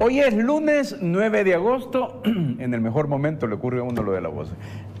Hoy es lunes 9 de agosto, en el mejor momento le ocurre a uno lo de la voz.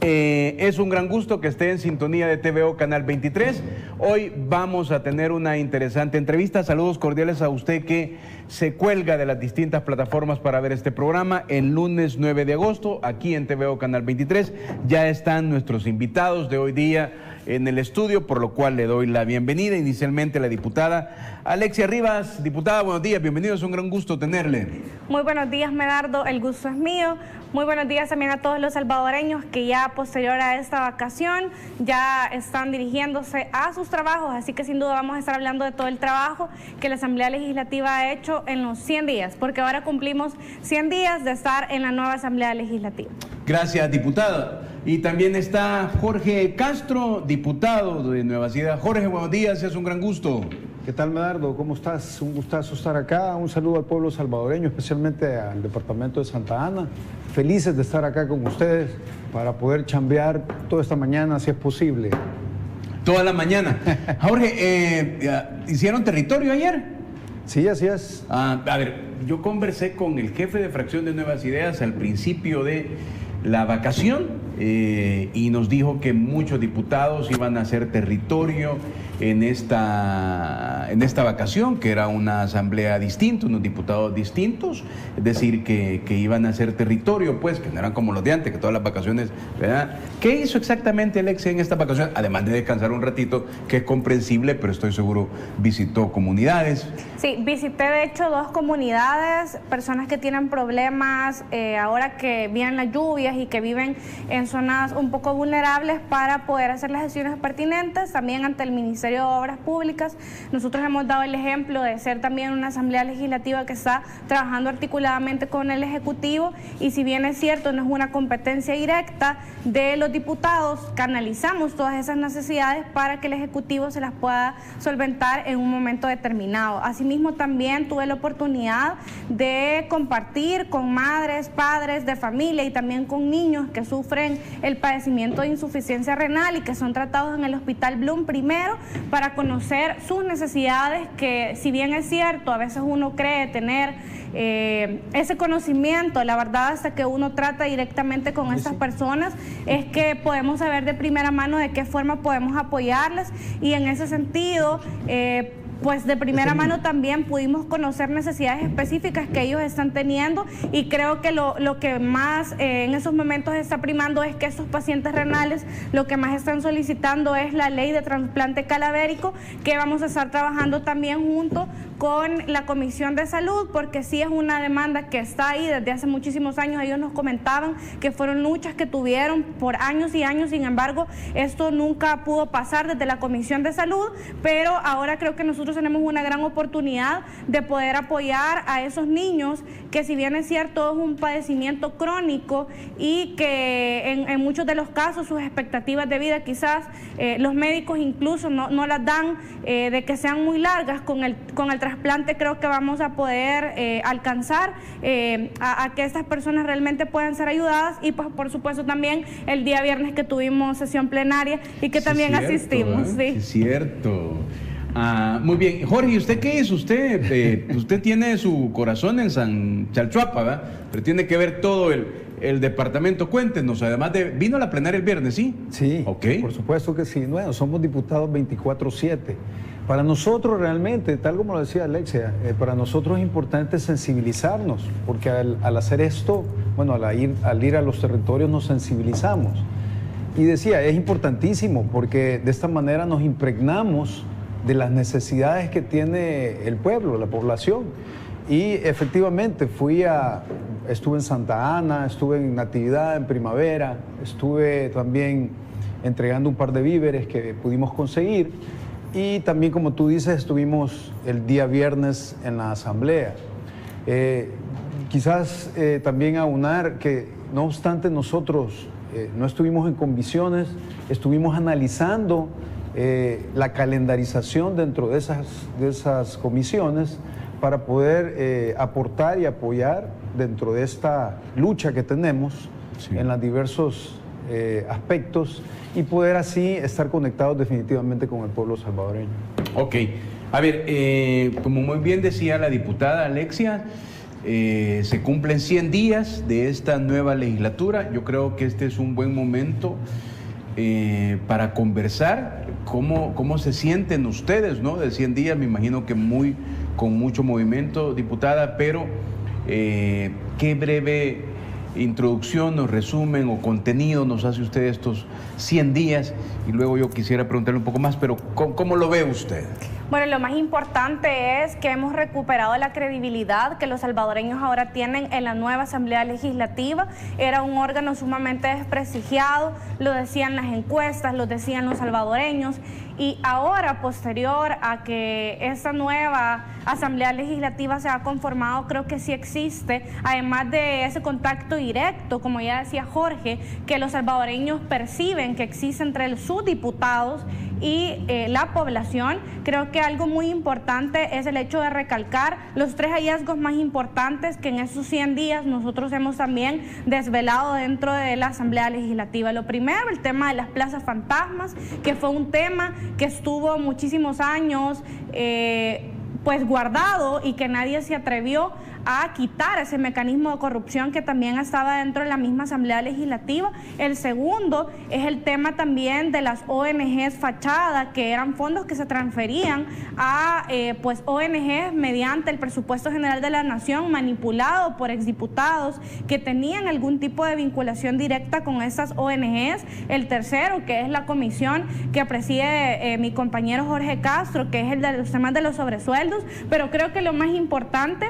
Es un gran gusto que esté en sintonía de TVO Canal 23. Hoy vamos a tener una interesante entrevista. Saludos cordiales a usted que se cuelga de las distintas plataformas para ver este programa. El lunes 9 de agosto, aquí en TVO Canal 23, ya están nuestros invitados de hoy día en el estudio, por lo cual le doy la bienvenida inicialmente a la diputada Alexia Rivas. Diputada, buenos días, bienvenido, es un gran gusto tenerle. Muy buenos días, Medardo, el gusto es mío. Muy buenos días también a todos los salvadoreños que ya posterior a esta vacación ya están dirigiéndose a sus trabajos, así que sin duda vamos a estar hablando de todo el trabajo que la Asamblea Legislativa ha hecho en los 100 días, porque ahora cumplimos 100 días de estar en la nueva Asamblea Legislativa. Gracias, diputada. Y también está Jorge Castro, diputado de Nueva Ciudad. Jorge, buenos días, es un gran gusto. ¿Qué tal, Medardo? ¿Cómo estás? Un gustazo estar acá. Un saludo al pueblo salvadoreño, especialmente al departamento de Santa Ana. Felices de estar acá con ustedes para poder chambear toda esta mañana, si es posible. Toda la mañana. Jorge, ¿hicieron territorio ayer? Sí, así es. A ver, yo conversé con el jefe de fracción de Nuevas Ideas al principio de la vacación y nos dijo que muchos diputados iban a hacer territorio en esta vacación, que era una asamblea distinta, unos diputados distintos, es decir, que iban a hacer territorio, pues, que no eran como los de antes, que todas las vacaciones, ¿verdad? ¿Qué hizo exactamente Alexia en esta vacación? Además de descansar un ratito, que es comprensible, pero estoy seguro visitó comunidades. Sí, visité de hecho 2 comunidades, personas que tienen problemas ahora que vienen las lluvias y que viven en zonas un poco vulnerables para poder hacer las gestiones pertinentes, también ante el Ministerio de Obras Públicas. Nosotros hemos dado el ejemplo de ser también una asamblea legislativa que está trabajando articuladamente con el Ejecutivo, y si bien es cierto, no es una competencia directa de los diputados, canalizamos todas esas necesidades para que el Ejecutivo se las pueda solventar en un momento determinado. Asimismo, también tuve la oportunidad de compartir con madres, padres de familia y también con niños que sufren el padecimiento de insuficiencia renal y que son tratados en el Hospital Bloom primero, para conocer sus necesidades, que si bien es cierto, a veces uno cree tener ese conocimiento, la verdad hasta que uno trata directamente con esas personas es que podemos saber de primera mano de qué forma podemos apoyarles, y en ese sentido pues de primera mano también pudimos conocer necesidades específicas que ellos están teniendo, y creo que lo que más en esos momentos está primando es que estos pacientes renales lo que más están solicitando es la ley de trasplante cadavérico, que vamos a estar trabajando también junto con la Comisión de Salud, porque sí es una demanda que está ahí desde hace muchísimos años. Ellos nos comentaban que fueron luchas que tuvieron por años y años, sin embargo esto nunca pudo pasar desde la Comisión de Salud, pero ahora creo que nosotros tenemos una gran oportunidad de poder apoyar a esos niños que, si bien es cierto, es un padecimiento crónico y que en muchos de los casos sus expectativas de vida quizás los médicos incluso no las dan de que sean muy largas. Con el trasplante creo que vamos a poder alcanzar a que estas personas realmente puedan ser ayudadas, y pues por supuesto también el día viernes que tuvimos sesión plenaria y que también asistimos. Sí, es cierto. Muy bien. Jorge, ¿y usted qué es? Usted tiene su corazón en San Chalchuapa, ¿verdad? Pero tiene que ver todo el departamento. Cuéntenos, además vino a la plenaria el viernes, ¿sí? Sí, okay. Por supuesto que sí. Bueno, somos diputados 24/7. Para nosotros realmente, tal como lo decía Alexia, para nosotros es importante sensibilizarnos, porque al hacer esto, bueno, al ir a los territorios nos sensibilizamos. Y decía, es importantísimo porque de esta manera nos impregnamos de las necesidades que tiene el pueblo, la población. Y efectivamente estuve en Santa Ana, estuve en Natividad, en Primavera, estuve también entregando un par de víveres que pudimos conseguir, y también, como tú dices, estuvimos el día viernes en la asamblea. Quizás también aunar que, no obstante nosotros no estuvimos en comisiones, estuvimos analizando la calendarización dentro de esas comisiones para poder aportar y apoyar dentro de esta lucha que tenemos en los diversos aspectos, y poder así estar conectados definitivamente con el pueblo salvadoreño. Ok. A ver, como muy bien decía la diputada Alexia, Se cumplen 100 días de esta nueva legislatura. Yo creo que este es un buen momento para conversar cómo se sienten ustedes, ¿no? De 100 días, me imagino que con mucho movimiento, diputada, pero qué breve introducción o resumen o contenido nos hace usted estos 100 días, y luego yo quisiera preguntarle un poco más, pero ¿cómo lo ve usted? Bueno, lo más importante es que hemos recuperado la credibilidad que los salvadoreños ahora tienen en la nueva Asamblea Legislativa. Era un órgano sumamente desprestigiado, lo decían las encuestas, lo decían los salvadoreños, y ahora, posterior a que esta nueva Asamblea Legislativa se ha conformado, creo que sí existe, además de ese contacto directo, como ya decía Jorge, que los salvadoreños perciben que existe entre sus diputados y la población. Creo que algo muy importante es el hecho de recalcar los 3 hallazgos más importantes que en esos 100 días nosotros hemos también desvelado dentro de la Asamblea Legislativa. Lo primero, el tema de las plazas fantasmas, que fue un tema que estuvo muchísimos años pues guardado y que nadie se atrevió a quitar ese mecanismo de corrupción que también estaba dentro de la misma Asamblea Legislativa. El segundo es el tema también de las ONGs fachada, que eran fondos que se transferían a pues ONGs mediante el presupuesto general de la Nación, manipulado por exdiputados que tenían algún tipo de vinculación directa con esas ONGs. El tercero, que es la comisión que preside mi compañero Jorge Castro, que es el de los temas de los sobresueldos, pero creo que lo más importante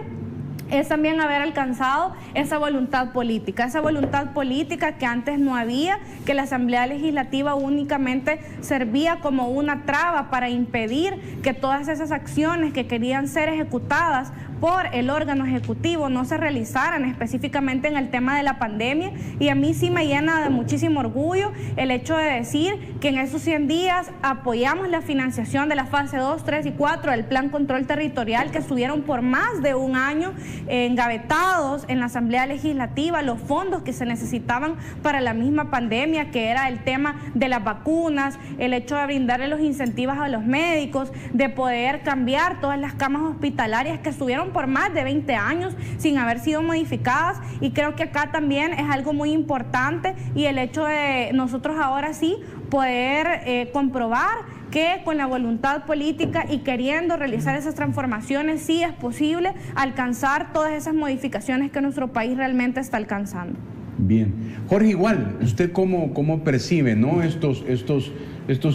es también haber alcanzado esa voluntad política que antes no había, que la Asamblea Legislativa únicamente servía como una traba para impedir que todas esas acciones que querían ser ejecutadas por el órgano ejecutivo no se realizaran, específicamente en el tema de la pandemia. Y a mí sí me llena de muchísimo orgullo el hecho de decir que en esos 100 días apoyamos la financiación de la fase 2, 3 y 4 del Plan Control Territorial, que estuvieron por más de un año engavetados en la Asamblea Legislativa, los fondos que se necesitaban para la misma pandemia, que era el tema de las vacunas, el hecho de brindarle los incentivos a los médicos, de poder cambiar todas las camas hospitalarias que estuvieron por más de 20 años sin haber sido modificadas. Y creo que acá también es algo muy importante, y el hecho de nosotros ahora sí poder comprobar que con la voluntad política y queriendo realizar esas transformaciones sí es posible alcanzar todas esas modificaciones que nuestro país realmente está alcanzando. Bien. Jorge, igual, ¿usted cómo percibe, ¿no? estos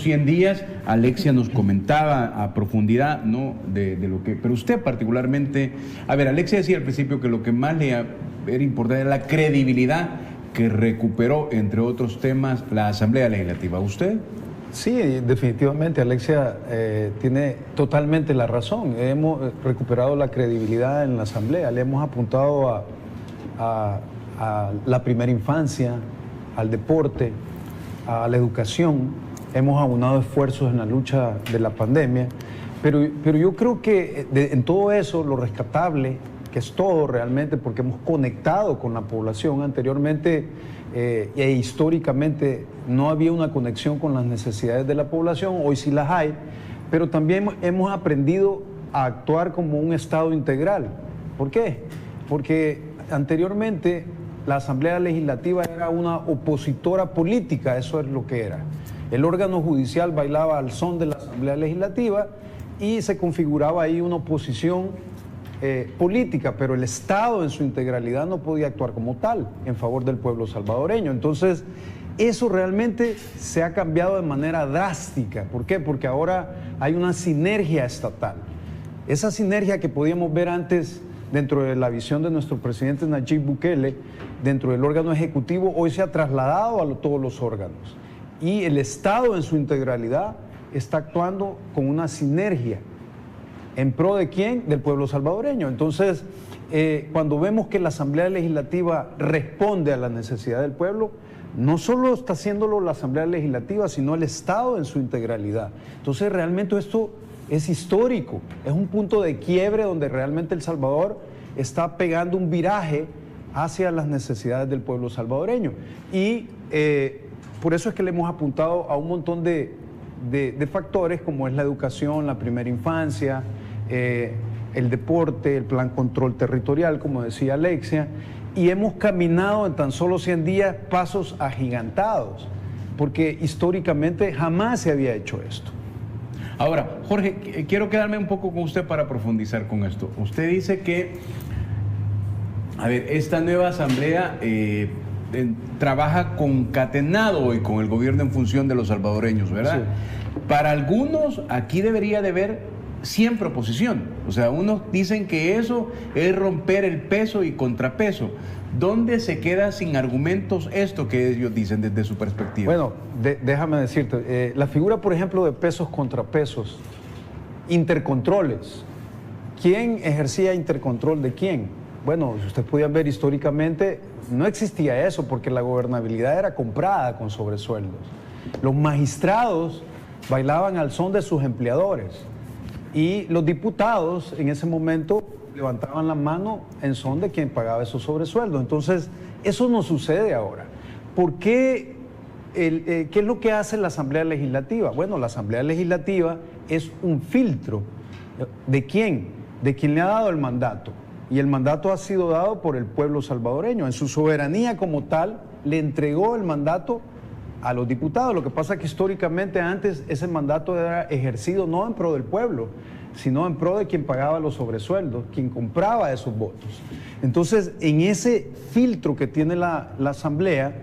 100 días? Alexia nos comentaba a profundidad, ¿no? de lo que... Pero usted particularmente... A ver, Alexia decía al principio que lo que más le era importante era la credibilidad que recuperó, entre otros temas, la Asamblea Legislativa. ¿Usted? Sí, definitivamente, Alexia tiene totalmente la razón. Hemos recuperado la credibilidad en la Asamblea, le hemos apuntado a la primera infancia, al deporte, a la educación, hemos aunado esfuerzos en la lucha de la pandemia, pero yo creo que en todo eso lo rescatable, que es todo realmente, porque hemos conectado con la población anteriormente, e históricamente no había una conexión con las necesidades de la población, hoy sí las hay, pero también hemos aprendido a actuar como un Estado integral. ¿Por qué? Porque anteriormente la Asamblea Legislativa era una opositora política, eso es lo que era. El órgano judicial bailaba al son de la Asamblea Legislativa y se configuraba ahí una oposición política, pero el Estado en su integralidad no podía actuar como tal en favor del pueblo salvadoreño. Entonces, eso realmente se ha cambiado de manera drástica. ¿Por qué? Porque ahora hay una sinergia estatal. Esa sinergia que podíamos ver antes dentro de la visión de nuestro presidente Nayib Bukele, dentro del órgano ejecutivo, hoy se ha trasladado a todos los órganos. Y el Estado en su integralidad está actuando con una sinergia. ¿En pro de quién? Del pueblo salvadoreño. Entonces, cuando vemos que la Asamblea Legislativa responde a la necesidad del pueblo, no solo está haciéndolo la Asamblea Legislativa, sino el Estado en su integralidad. Entonces, realmente esto es histórico, es un punto de quiebre donde realmente El Salvador está pegando un viraje hacia las necesidades del pueblo salvadoreño. Y por eso es que le hemos apuntado a un montón de factores, como es la educación, la primera infancia, el deporte, el plan control territorial, como decía Alexia, y hemos caminado en tan solo 100 días pasos agigantados, porque históricamente jamás se había hecho esto. Ahora, Jorge, quiero quedarme un poco con usted para profundizar con esto. Usted dice que, a ver, esta nueva asamblea trabaja concatenado hoy con el gobierno en función de los salvadoreños, ¿verdad? Sí. Para algunos aquí debería de haber siempre oposición. O sea, unos dicen que eso es romper el peso y contrapeso. ¿Dónde se queda sin argumentos esto que ellos dicen desde su perspectiva? Bueno, déjame decirte, la figura, por ejemplo, de pesos contrapesos, intercontroles. ¿Quién ejercía intercontrol de quién? Bueno, si ustedes podían ver históricamente, no existía eso porque la gobernabilidad era comprada con sobresueldos. Los magistrados bailaban al son de sus empleadores y los diputados en ese momento levantaban la mano en son de quien pagaba esos sobresueldos. Entonces, eso no sucede ahora. ¿Por qué? ¿Qué es lo que hace la Asamblea Legislativa? Bueno, la Asamblea Legislativa es un filtro. ¿De quién? De quien le ha dado el mandato. Y el mandato ha sido dado por el pueblo salvadoreño. En su soberanía como tal, le entregó el mandato a los diputados. Lo que pasa es que históricamente antes ese mandato era ejercido no en pro del pueblo, sino en pro de quien pagaba los sobresueldos, quien compraba esos votos. Entonces, en ese filtro que tiene la Asamblea,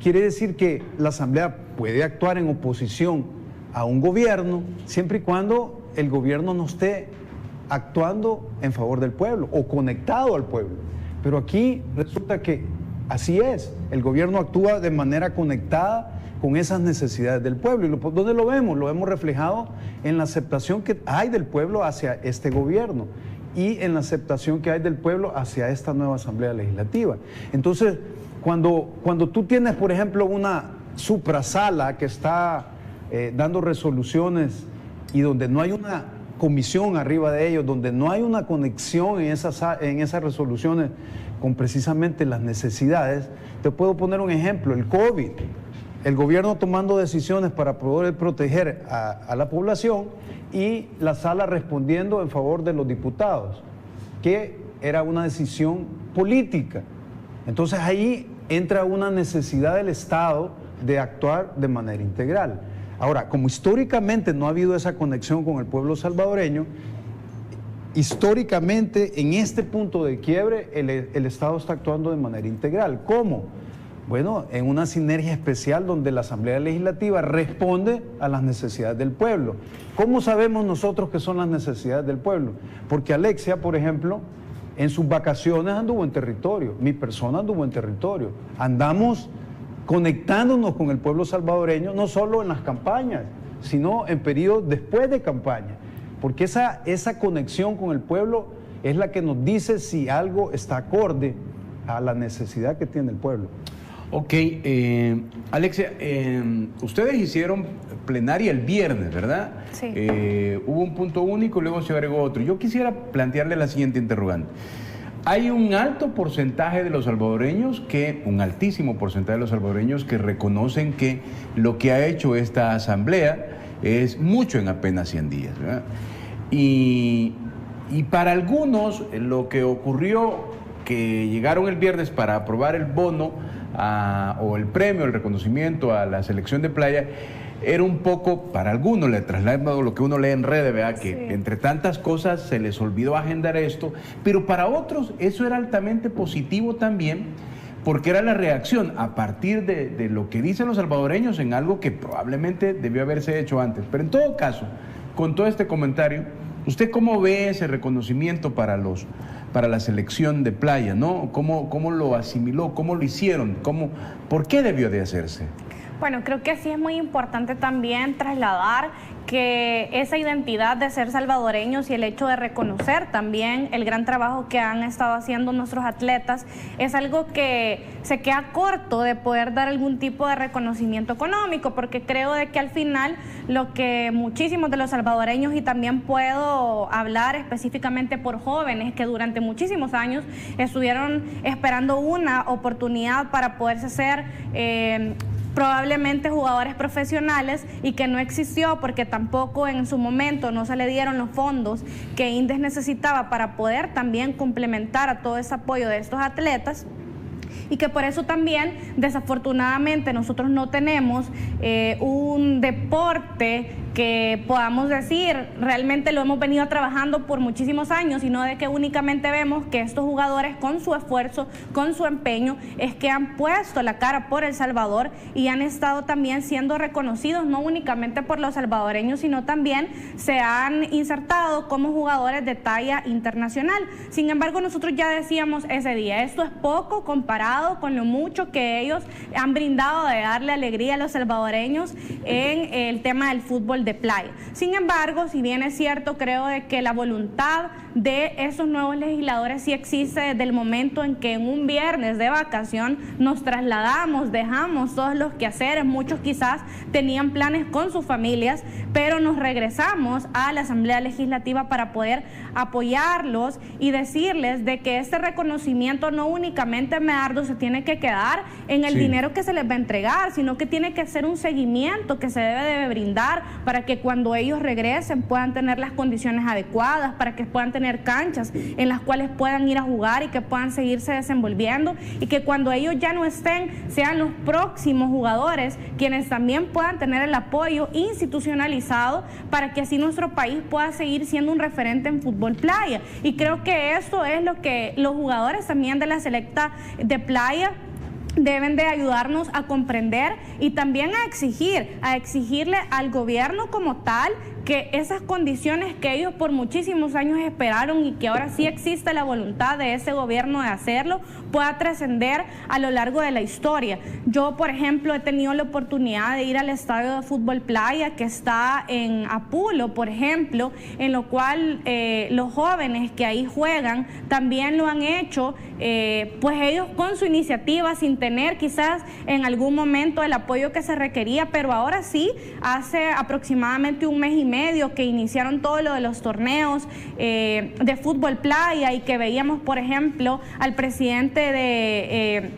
quiere decir que la Asamblea puede actuar en oposición a un gobierno, siempre y cuando el gobierno no esté actuando en favor del pueblo o conectado al pueblo. Pero aquí resulta que así es, el gobierno actúa de manera conectada con esas necesidades del pueblo. ¿Y dónde lo vemos? Lo hemos reflejado en la aceptación que hay del pueblo hacia este gobierno y en la aceptación que hay del pueblo hacia esta nueva Asamblea Legislativa. Entonces, cuando tú tienes, por ejemplo, una suprasala que está dando resoluciones y donde no hay una comisión arriba de ellos, donde no hay una conexión en esas resoluciones con precisamente las necesidades, te puedo poner un ejemplo, el COVID. El gobierno tomando decisiones para poder proteger a la población y la sala respondiendo en favor de los diputados, que era una decisión política. Entonces ahí entra una necesidad del Estado de actuar de manera integral. Ahora, como históricamente no ha habido esa conexión con el pueblo salvadoreño, históricamente en este punto de quiebre el Estado está actuando de manera integral. ¿Cómo? Bueno, en una sinergia especial donde la Asamblea Legislativa responde a las necesidades del pueblo. ¿Cómo sabemos nosotros qué son las necesidades del pueblo? Porque Alexia, por ejemplo, en sus vacaciones anduvo en territorio, mi persona anduvo en territorio. Andamos conectándonos con el pueblo salvadoreño, no solo en las campañas, sino en periodos después de campaña. Porque esa conexión con el pueblo es la que nos dice si algo está acorde a la necesidad que tiene el pueblo. Ok, Alexia, ustedes hicieron plenaria el viernes, ¿verdad? Sí. Hubo un punto único, luego se agregó otro. Yo quisiera plantearle la siguiente interrogante. Hay un alto porcentaje de los salvadoreños un altísimo porcentaje de los salvadoreños que reconocen que lo que ha hecho esta asamblea es mucho en apenas 100 días, ¿verdad? Y para algunos lo que ocurrió, que llegaron el viernes para aprobar el bono o el premio, el reconocimiento a la selección de playa, era un poco, para algunos le trasladado lo que uno lee en redes, ¿verdad? Que sí, entre tantas cosas se les olvidó agendar esto, pero para otros eso era altamente positivo también, porque era la reacción a partir de lo que dicen los salvadoreños en algo que probablemente debió haberse hecho antes. Pero en todo caso, con todo este comentario, ¿usted cómo ve ese reconocimiento para la selección de playa, ¿no? ¿Cómo lo asimiló? ¿Cómo lo hicieron? ¿Por qué debió de hacerse? Bueno, creo que sí es muy importante también trasladar que esa identidad de ser salvadoreños y el hecho de reconocer también el gran trabajo que han estado haciendo nuestros atletas es algo que se queda corto de poder dar algún tipo de reconocimiento económico, porque creo de que al final lo que muchísimos de los salvadoreños, y también puedo hablar específicamente por jóvenes que durante muchísimos años estuvieron esperando una oportunidad para poderse hacer probablemente jugadores profesionales y que no existió porque tampoco en su momento no se le dieron los fondos que Indes necesitaba para poder también complementar a todo ese apoyo de estos atletas. Y que por eso también, desafortunadamente, nosotros no tenemos un deporte que podamos decir, realmente lo hemos venido trabajando por muchísimos años, sino de que únicamente vemos que estos jugadores con su esfuerzo, con su empeño, es que han puesto la cara por El Salvador y han estado también siendo reconocidos, no únicamente por los salvadoreños, sino también se han insertado como jugadores de talla internacional. Sin embargo, nosotros ya decíamos ese día, esto es poco comparado con lo mucho que ellos han brindado de darle alegría a los salvadoreños en el tema del fútbol de playa. Sin embargo, si bien es cierto, creo de que la voluntad de esos nuevos legisladores sí existe desde el momento en que en un viernes de vacación nos trasladamos, dejamos todos los quehaceres, muchos quizás tenían planes con sus familias, pero nos regresamos a la Asamblea Legislativa para poder apoyarlos y decirles de que este reconocimiento no únicamente, Medardo, se tiene que quedar en el dinero que se les va a entregar, sino que tiene que ser un seguimiento que se debe de brindar para que cuando ellos regresen puedan tener las condiciones adecuadas, para que puedan tener canchas en las cuales puedan ir a jugar y que puedan seguirse desenvolviendo, y que cuando ellos ya no estén, sean los próximos jugadores quienes también puedan tener el apoyo institucionalizado para que así nuestro país pueda seguir siendo un referente en fútbol playa. Y creo que eso es lo que los jugadores también de la selecta de playa deben de ayudarnos a comprender y también a exigirle al gobierno como tal que esas condiciones que ellos por muchísimos años esperaron y que ahora sí existe la voluntad de ese gobierno de hacerlo, pueda trascender a lo largo de la historia. Yo, por ejemplo, he tenido la oportunidad de ir al estadio de fútbol playa que está en Apulo, por ejemplo, en lo cual los jóvenes que ahí juegan también lo han hecho, pues ellos con su iniciativa, sin tener quizás en algún momento el apoyo que se requería, pero ahora sí, hace aproximadamente un mes y medio que iniciaron todo lo de los torneos de fútbol playa y que veíamos, por ejemplo, al presidente de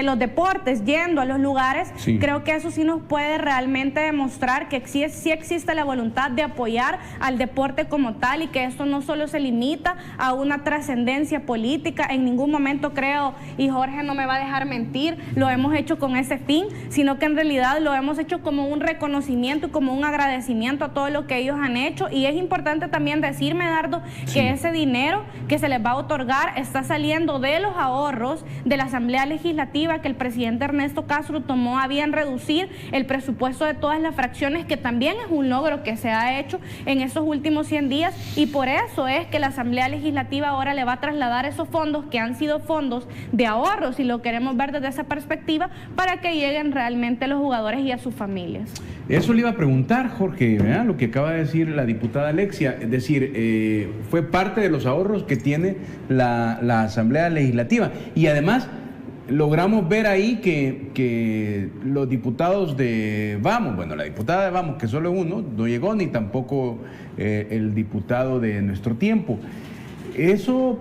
los deportes yendo a los lugares. Creo que eso sí nos puede realmente demostrar que sí existe la voluntad de apoyar al deporte como tal y que esto no solo se limita a una trascendencia política. En ningún momento creo, y Jorge no me va a dejar mentir, lo hemos hecho con ese fin, sino que en realidad lo hemos hecho como un reconocimiento y como un agradecimiento a todo lo que ellos han hecho. Y es importante también decir, Medardo, que ese dinero que se les va a otorgar está saliendo de los ahorros de la Asamblea Legislativa, que el presidente Ernesto Castro tomó a bien reducir el presupuesto de todas las fracciones, que también es un logro que se ha hecho en estos últimos 100 días, y por eso es que la Asamblea Legislativa ahora le va a trasladar esos fondos que han sido fondos de ahorro, si lo queremos ver desde esa perspectiva, para que lleguen realmente a los jugadores y a sus familias. Eso le iba a preguntar, Jorge, ¿verdad? Lo que acaba de decir la diputada Alexia, es decir, fue parte de los ahorros que tiene la Asamblea Legislativa, y además logramos ver ahí que los diputados de Vamos, bueno, la diputada de Vamos, que solo es uno, no llegó, ni tampoco el diputado de Nuestro Tiempo. Eso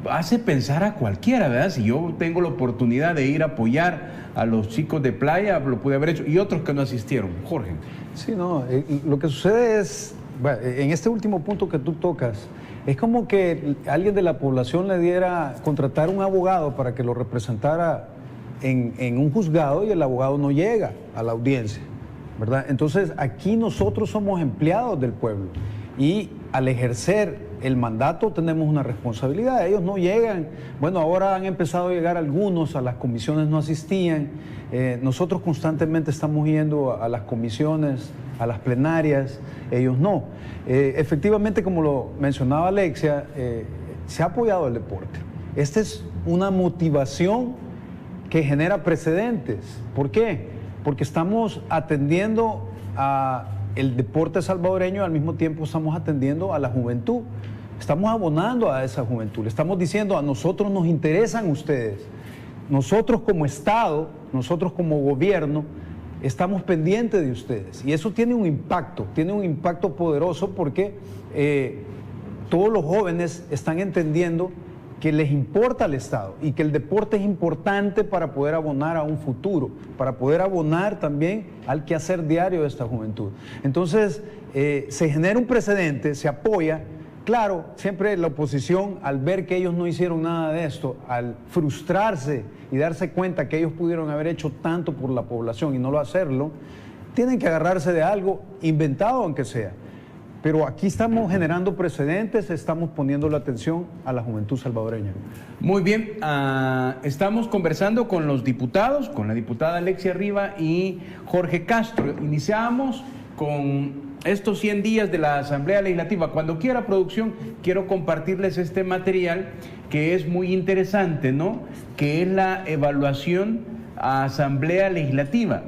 hace pensar a cualquiera, ¿verdad? Si yo tengo la oportunidad de ir a apoyar a los chicos de playa, lo pude haber hecho, y otros que no asistieron. Jorge. Sí, no, lo que sucede es, bueno, en este último punto que tú tocas, es como que alguien de la población le diera contratar un abogado para que lo representara en un juzgado y el abogado no llega a la audiencia, ¿verdad? Entonces, aquí nosotros somos empleados del pueblo y al ejercer el mandato tenemos una responsabilidad. Ellos no llegan, bueno, ahora han empezado a llegar algunos, a las comisiones no asistían. Nosotros constantemente estamos yendo a las comisiones, a las plenarias, ellos no. Efectivamente, como lo mencionaba Alexia, se ha apoyado el deporte. Esta es una motivación que genera precedentes. ¿Por qué? Porque estamos atendiendo al deporte salvadoreño y al mismo tiempo estamos atendiendo a la juventud. Estamos abonando a esa juventud. Le estamos diciendo, a nosotros nos interesan ustedes. Nosotros como Estado, nosotros como gobierno, estamos pendientes de ustedes. Y eso tiene un impacto poderoso porque todos los jóvenes están entendiendo que les importa al Estado y que el deporte es importante para poder abonar a un futuro, para poder abonar también al quehacer diario de esta juventud. Entonces, se genera un precedente, se apoya. Claro, siempre la oposición, al ver que ellos no hicieron nada de esto, al frustrarse y darse cuenta que ellos pudieron haber hecho tanto por la población y no lo hacerlo, tienen que agarrarse de algo inventado aunque sea. Pero aquí estamos generando precedentes, estamos poniendo la atención a la juventud salvadoreña. Muy bien, estamos conversando con los diputados, con la diputada Alexia Riva y Jorge Castro. Iniciamos con estos 100 días de la Asamblea Legislativa. Cuando quiera, producción, quiero compartirles este material que es muy interesante, ¿no? Que es la evaluación a Asamblea Legislativa.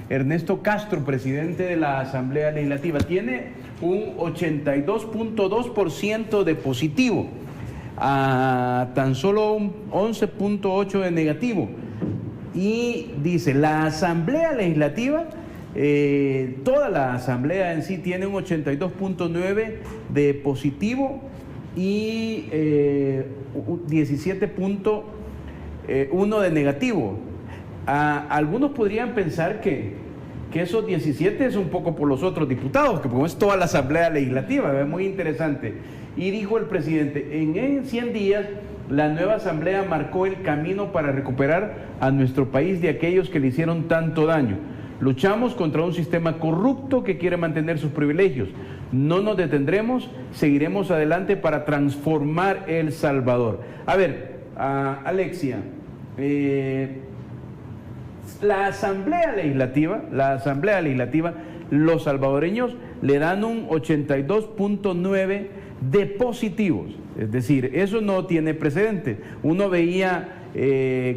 Ernesto Castro, presidente de la Asamblea Legislativa, tiene un 82.2% de positivo, a tan solo un 11.8% de negativo. Y dice, la Asamblea Legislativa, toda la Asamblea en sí tiene un 82.9% de positivo y 17.1% de negativo. Algunos podrían pensar que esos 17 es un poco por los otros diputados, que como es toda la Asamblea Legislativa, es muy interesante. Y dijo el presidente, en 100 días la nueva Asamblea marcó el camino para recuperar a nuestro país de aquellos que le hicieron tanto daño. Luchamos contra un sistema corrupto que quiere mantener sus privilegios. No nos detendremos, seguiremos adelante para transformar El Salvador. A ver, Alexia, la Asamblea Legislativa, los salvadoreños le dan un 82.9% de positivos. Es decir, eso no tiene precedente. Uno veía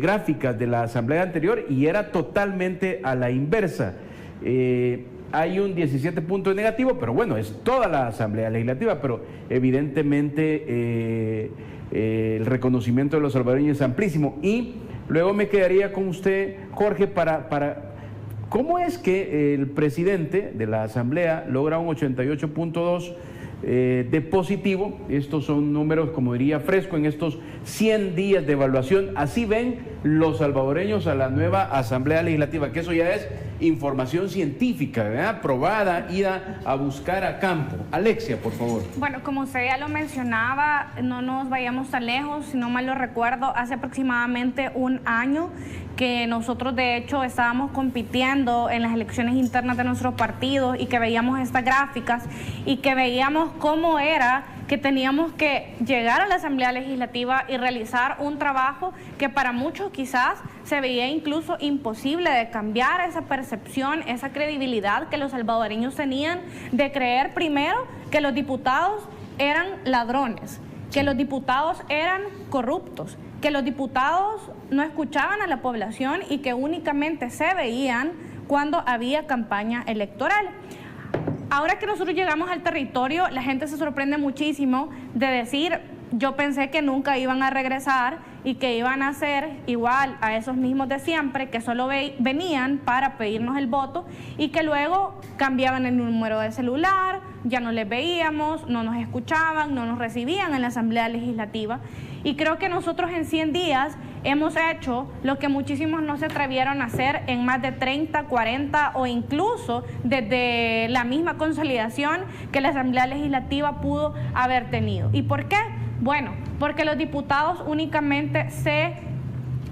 gráficas de la Asamblea anterior y era totalmente a la inversa. Hay un 17 puntos negativo, pero bueno, es toda la Asamblea Legislativa, pero evidentemente el reconocimiento de los salvadoreños es amplísimo. Y luego me quedaría con usted, Jorge, para ¿cómo es que el presidente de la Asamblea logra un 88.2% de positivo? Estos son números, como diría Fresco, en estos 100 días de evaluación. Así ven los salvadoreños a la nueva Asamblea Legislativa, que eso ya es información científica, ¿verdad? Probada, ida a buscar a campo. Alexia, por favor. Bueno, como usted ya lo mencionaba, no nos vayamos tan lejos, si no mal lo recuerdo, hace aproximadamente un año que nosotros de hecho estábamos compitiendo en las elecciones internas de nuestros partidos y que veíamos estas gráficas y que veíamos cómo era que teníamos que llegar a la Asamblea Legislativa y realizar un trabajo que para muchos quizás se veía incluso imposible de cambiar esa percepción, esa credibilidad que los salvadoreños tenían de creer primero que los diputados eran ladrones, que los diputados eran corruptos, que los diputados no escuchaban a la población y que únicamente se veían cuando había campaña electoral. Ahora que nosotros llegamos al territorio, la gente se sorprende muchísimo de decir, yo pensé que nunca iban a regresar y que iban a ser igual a esos mismos de siempre, que solo venían para pedirnos el voto y que luego cambiaban el número de celular, ya no les veíamos, no nos escuchaban, no nos recibían en la Asamblea Legislativa. Y creo que nosotros en 100 días hemos hecho lo que muchísimos no se atrevieron a hacer en más de 30, 40 o incluso desde la misma consolidación que la Asamblea Legislativa pudo haber tenido. ¿Y por qué? Bueno, porque los diputados únicamente se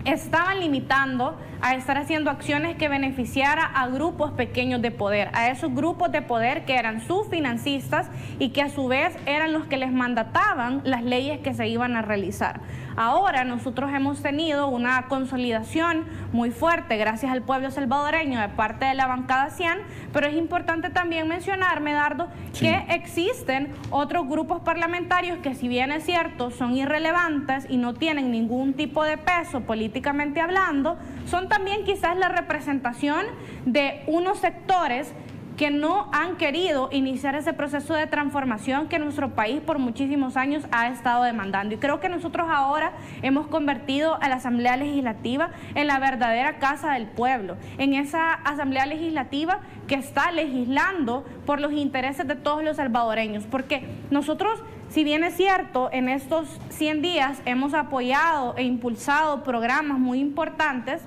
estaban limitando a estar haciendo acciones que beneficiara a grupos pequeños de poder, a esos grupos de poder que eran sus financistas y que a su vez eran los que les mandataban las leyes que se iban a realizar. Ahora nosotros hemos tenido una consolidación muy fuerte gracias al pueblo salvadoreño de parte de la bancada CIAN, pero es importante también mencionar, Medardo, que existen otros grupos parlamentarios que, si bien es cierto, son irrelevantes y no tienen ningún tipo de peso políticamente hablando, son también quizás la representación de unos sectores que no han querido iniciar ese proceso de transformación que nuestro país por muchísimos años ha estado demandando. Y creo que nosotros ahora hemos convertido a la Asamblea Legislativa en la verdadera casa del pueblo, en esa Asamblea Legislativa que está legislando por los intereses de todos los salvadoreños, porque nosotros si bien es cierto, en estos 100 días hemos apoyado e impulsado programas muy importantes,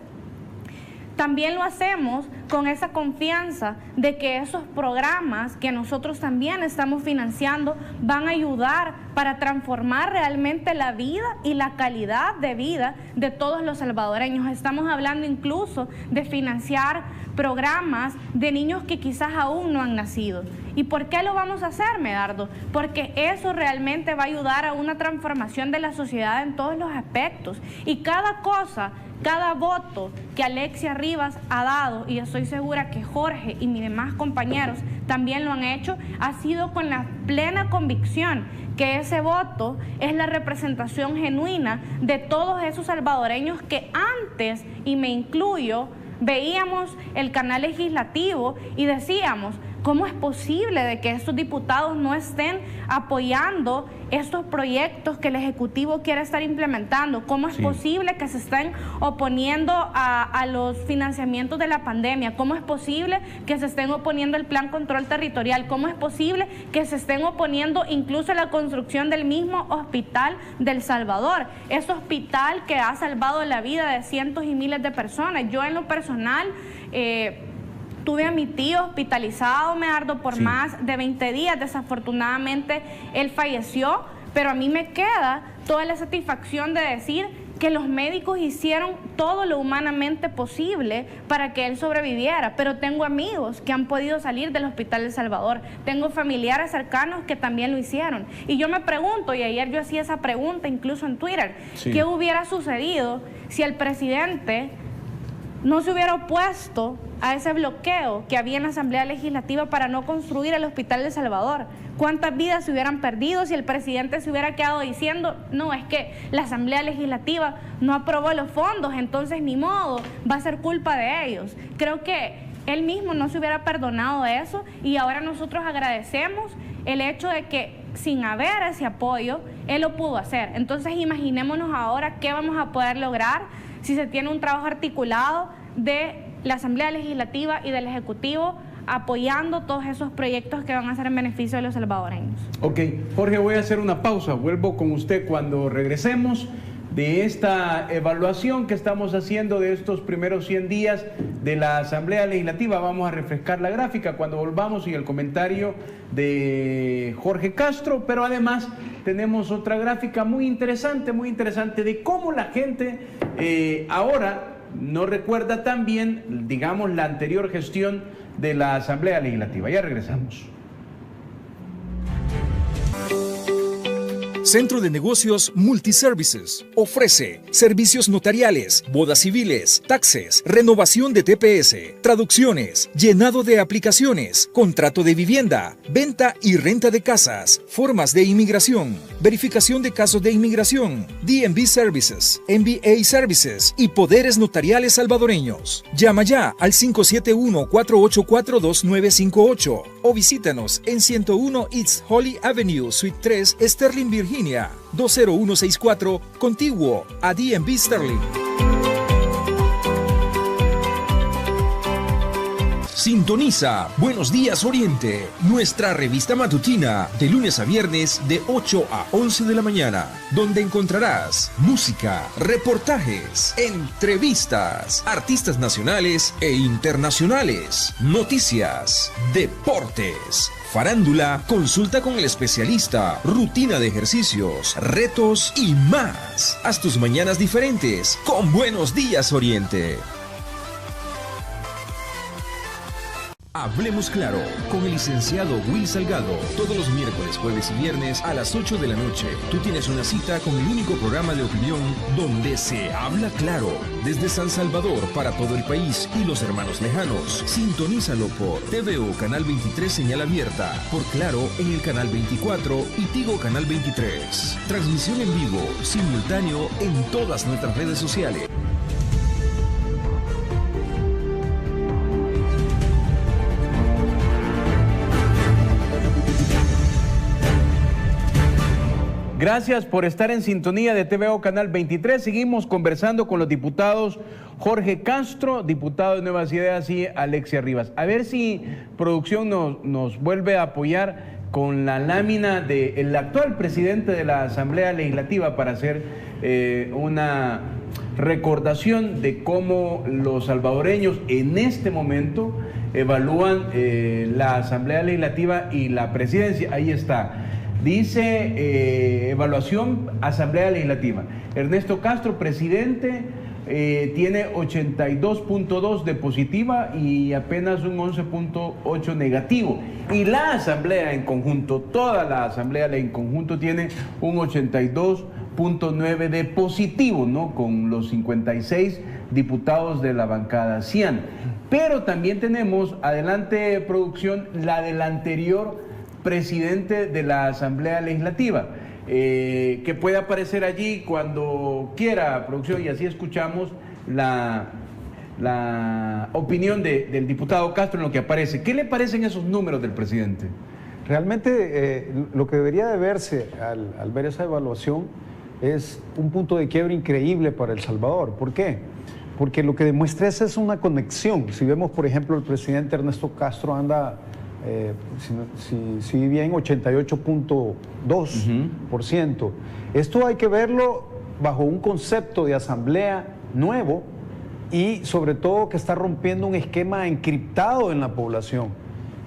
también lo hacemos con esa confianza de que esos programas que nosotros también estamos financiando van a ayudar para transformar realmente la vida y la calidad de vida de todos los salvadoreños. Estamos hablando incluso de financiar programas de niños que quizás aún no han nacido. ¿Y por qué lo vamos a hacer, Medardo? Porque eso realmente va a ayudar a una transformación de la sociedad en todos los aspectos. Y cada cosa, cada voto que Alexia Rivas ha dado, y estoy segura que Jorge y mis demás compañeros también lo han hecho, ha sido con la plena convicción que ese voto es la representación genuina de todos esos salvadoreños que antes, y me incluyo, veíamos el canal legislativo y decíamos, ¿cómo es posible de que estos diputados no estén apoyando estos proyectos que el Ejecutivo quiere estar implementando? ¿Cómo es posible que se estén oponiendo a los financiamientos de la pandemia? ¿Cómo es posible que se estén oponiendo al Plan Control Territorial? ¿Cómo es posible que se estén oponiendo incluso a la construcción del mismo hospital del Salvador? Ese hospital que ha salvado la vida de cientos y miles de personas. Yo en lo personal tuve a mi tío hospitalizado, Medardo, por más de 20 días. Desafortunadamente, él falleció, pero a mí me queda toda la satisfacción de decir que los médicos hicieron todo lo humanamente posible para que él sobreviviera. Pero tengo amigos que han podido salir del Hospital del Salvador. Tengo familiares cercanos que también lo hicieron. Y yo me pregunto, y ayer yo hacía esa pregunta incluso en Twitter, ¿qué hubiera sucedido si el presidente no se hubiera opuesto a ese bloqueo que había en la Asamblea Legislativa para no construir el Hospital de Salvador? ¿Cuántas vidas se hubieran perdido si el presidente se hubiera quedado diciendo, no, es que la Asamblea Legislativa no aprobó los fondos, entonces ni modo, va a ser culpa de ellos? Creo que él mismo no se hubiera perdonado eso, y ahora nosotros agradecemos el hecho de que sin haber ese apoyo, él lo pudo hacer. Entonces imaginémonos ahora qué vamos a poder lograr si se tiene un trabajo articulado de la Asamblea Legislativa y del Ejecutivo apoyando todos esos proyectos que van a ser en beneficio de los salvadoreños. Ok, Jorge, voy a hacer una pausa. Vuelvo con usted cuando regresemos de esta evaluación que estamos haciendo de estos primeros 100 días de la Asamblea Legislativa. Vamos a refrescar la gráfica cuando volvamos y el comentario de Jorge Castro, pero además tenemos otra gráfica muy interesante de cómo la gente ahora no recuerda tan bien, digamos, la anterior gestión de la Asamblea Legislativa. Ya regresamos. Centro de Negocios Multiservices ofrece servicios notariales, bodas civiles, taxes, renovación de TPS, traducciones, llenado de aplicaciones, contrato de vivienda, venta y renta de casas, formas de inmigración, verificación de casos de inmigración, DMV Services, MBA Services y poderes notariales salvadoreños. Llama ya al 571-484-2958 o visítanos en 101 East Holly Avenue, Suite 3, Sterling, Virginia, 20164, contiguo a DMV Sterling. Sintoniza Buenos Días Oriente, nuestra revista matutina de lunes a viernes de 8 a 11 de la mañana, donde encontrarás música, reportajes, entrevistas, artistas nacionales e internacionales, noticias, deportes, farándula, consulta con el especialista, rutina de ejercicios, retos y más. Haz tus mañanas diferentes con Buenos Días Oriente. Hablemos Claro con el licenciado Will Salgado. Todos los miércoles, jueves y viernes a las 8 de la noche. Tú tienes una cita con el único programa de opinión donde se habla claro. Desde San Salvador para todo el país y los hermanos lejanos. Sintonízalo por TVO Canal 23 señal abierta. Por Claro en el Canal 24 y Tigo Canal 23. Transmisión en vivo, simultáneo en todas nuestras redes sociales. Gracias por estar en sintonía de TVO Canal 23. Seguimos conversando con los diputados Jorge Castro, diputado de Nuevas Ideas, y Alexia Rivas. A ver si producción nos vuelve a apoyar con la lámina del actual presidente de la Asamblea Legislativa para hacer una recordación de cómo los salvadoreños en este momento evalúan la Asamblea Legislativa y la presidencia. Ahí está. Dice evaluación Asamblea Legislativa. Ernesto Castro, presidente, tiene 82.2 de positiva y apenas un 11.8 negativo. Y la Asamblea en conjunto, toda la Asamblea en conjunto tiene un 82.9 de positivo, ¿no? Con los 56 diputados de la bancada CIAN. Pero también tenemos, adelante producción, la del anterior presidente de la Asamblea Legislativa, que puede aparecer allí cuando quiera, producción, y así escuchamos la opinión del diputado Castro en lo que aparece. ¿Qué le parecen esos números del presidente? Realmente lo que debería de verse al ver esa evaluación es un punto de quiebre increíble para El Salvador. ¿Por qué? Porque lo que demuestra es una conexión. Si vemos, por ejemplo, el presidente Ernesto Castro anda, si bien 88.2%. Esto hay que verlo bajo un concepto de asamblea nuevo y sobre todo que está rompiendo un esquema encriptado en la población.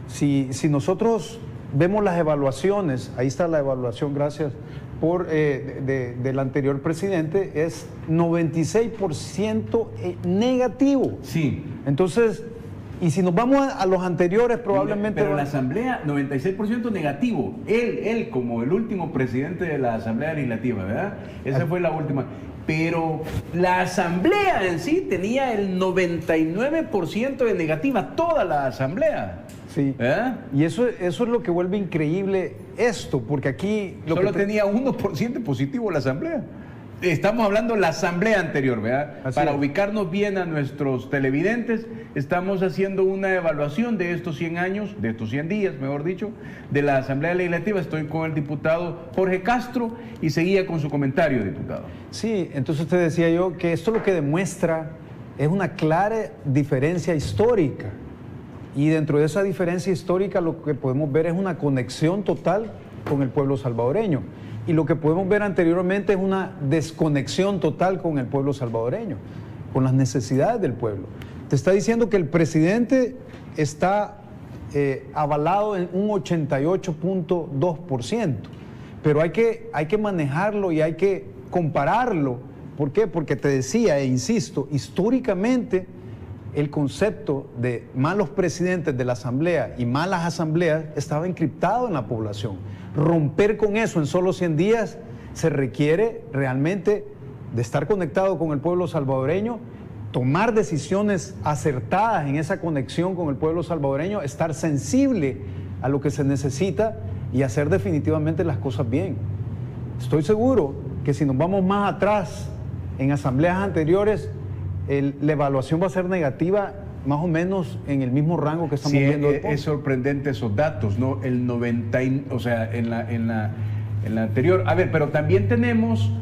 Si nosotros vemos las evaluaciones, ahí está la evaluación, gracias, del anterior presidente, es 96% negativo. Sí. Entonces, y si nos vamos a los anteriores, probablemente... Pero la Asamblea, 96% negativo. Él como el último presidente de la Asamblea Legislativa, ¿verdad? Esa fue la última. Pero la Asamblea en sí tenía el 99% de negativa, toda la Asamblea. Sí. Y eso es lo que vuelve increíble esto, porque aquí... Solo tenía 1% positivo la Asamblea. Estamos hablando de la Asamblea anterior, ¿verdad? Así Para es. ubicarnos bien a nuestros televidentes, estamos haciendo una evaluación de estos 100 años, de estos 100 días, mejor dicho, de la Asamblea Legislativa. Estoy con el diputado Jorge Castro y seguía con su comentario, diputado. Sí, entonces te decía yo que esto lo que demuestra es una clara diferencia histórica. Y dentro de esa diferencia histórica lo que podemos ver es una conexión total con el pueblo salvadoreño. Y lo que podemos ver anteriormente es una desconexión total con el pueblo salvadoreño, con las necesidades del pueblo. Te está diciendo que el presidente está avalado en un 88.2%, pero hay que manejarlo y hay que compararlo. ¿Por qué? Porque te decía e insisto, históricamente el concepto de malos presidentes de la Asamblea y malas asambleas estaba encriptado en la población. Romper con eso en solo 100 días se requiere realmente de estar conectado con el pueblo salvadoreño, tomar decisiones acertadas en esa conexión con el pueblo salvadoreño, estar sensible a lo que se necesita y hacer definitivamente las cosas bien. Estoy seguro que si nos vamos más atrás en asambleas anteriores, la evaluación va a ser negativa más o menos en el mismo rango que estamos viendo hoy. Es sorprendente esos datos, ¿no? El 90, o sea, en la anterior. A ver, pero también tenemos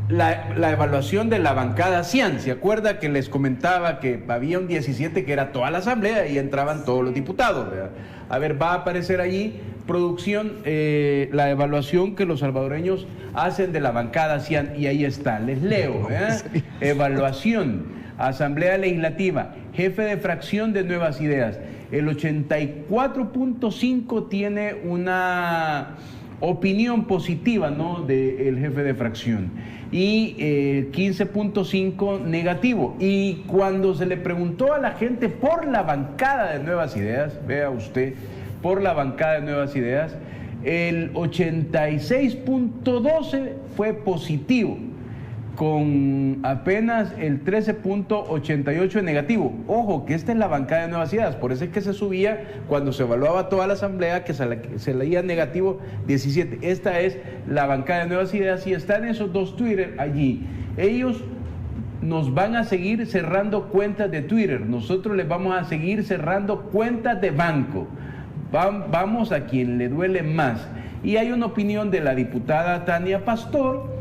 la evaluación de la bancada CIAN. ¿Se acuerda que les comentaba que había un 17 que era toda la asamblea y entraban todos los diputados, ¿verdad? A ver, va a aparecer allí, producción, la evaluación que los salvadoreños hacen de la bancada CIAN y ahí está, les leo, ¿verdad? Evaluación. Asamblea Legislativa, jefe de fracción de Nuevas Ideas. El 84.5 tiene una opinión positiva, ¿no?, del jefe de fracción. Y 15.5 negativo. Y cuando se le preguntó a la gente por la bancada de Nuevas Ideas, vea usted, por la bancada de Nuevas Ideas, el 86.12 fue positivo, con apenas el 13.88 en negativo. Ojo, que esta es la bancada de Nuevas Ideas, por eso es que se subía cuando se evaluaba toda la asamblea, que se leía negativo 17. Esta es la bancada de Nuevas Ideas y están esos dos Twitter allí. Ellos nos van a seguir cerrando cuentas de Twitter, nosotros les vamos a seguir cerrando cuentas de banco. Vamos a quien le duele más. Y hay una opinión de la diputada Tania Pastor,